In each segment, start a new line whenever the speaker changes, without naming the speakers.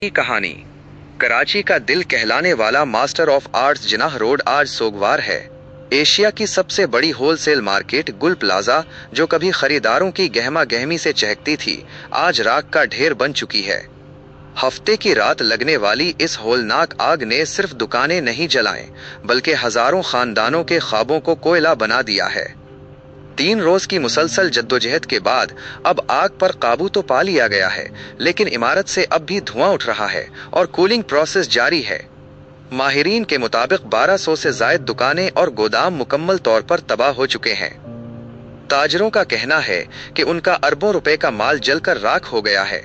की कहानी। कराची का दिल कहलाने वाला master of arts Jinnah road आज सोगवार है। एशिया की सबसे बड़ी होलसेल मार्केट गुल प्लाजा, जो कभी खरीदारों की गहमा गहमी से चहकती थी, आज राख का ढेर बन चुकी है। हफ्ते की रात लगने वाली इस होलनाक आग ने सिर्फ दुकानें नहीं जलाएं, बल्कि हजारों खानदानों के ख्वाबों को कोयला बना दिया है। 3 रोज की मुसलसल जद्दोजहद के बाद अब आग पर काबू तो पा लिया गया है, लेकिन इमारत से अब भी धुआं उठ रहा है और कूलिंग प्रोसेस जारी है। माहिरीन के मुताबिक 1200 से जायद दुकानें और गोदाम मुकम्मल तौर पर तबाह हो चुके हैं। ताजरों का कहना है कि उनका अरबों रुपए का माल जलकर राख हो गया है।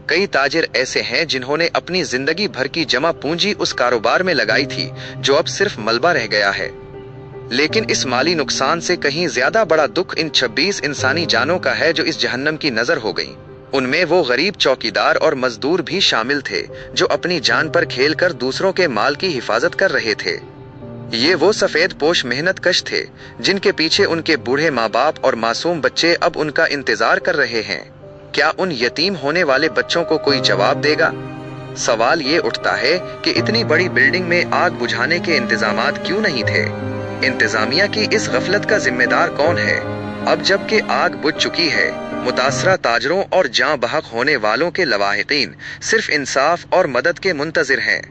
कई ताजिर ऐसे हैं जिन्होंने अपनी जिंदगी भर की जमा पूंजी उस कारोबार में लगाई थी, जो अब सिर्फ मलबा रह गया है। लेकिन इस माली नुकसान से कहीं ज्यादा बड़ा दुख इन 26 इंसानी जानों का है जो इस जहन्नम की नजर हो गईं। उनमें वो गरीब चौकीदार और मजदूर भी शामिल थे जो अपनी जान पर खेलकर दूसरों के माल की हिफाजत कर रहे थे। ये वो सफेद पोश मेहनत कश थे जिनके पीछे उनके बूढ़े माँ बाप और मासूम बच्चे अब उनका इंतजार कर रहे हैं। क्या उन यतीम होने वाले बच्चों को कोई जवाब देगा? सवाल ये उठता है कि इतनी बड़ी बिल्डिंग में आग बुझाने के इंतजामात क्यों नहीं थे? इंतजामिया की इस गफलत का जिम्मेदार कौन है? अब जबकि आग बुझ चुकी है, मुतासरा ताजरों और जाँ बहक होने वालों के लवाहिकीन सिर्फ इंसाफ और मदद के मुंतजिर हैं।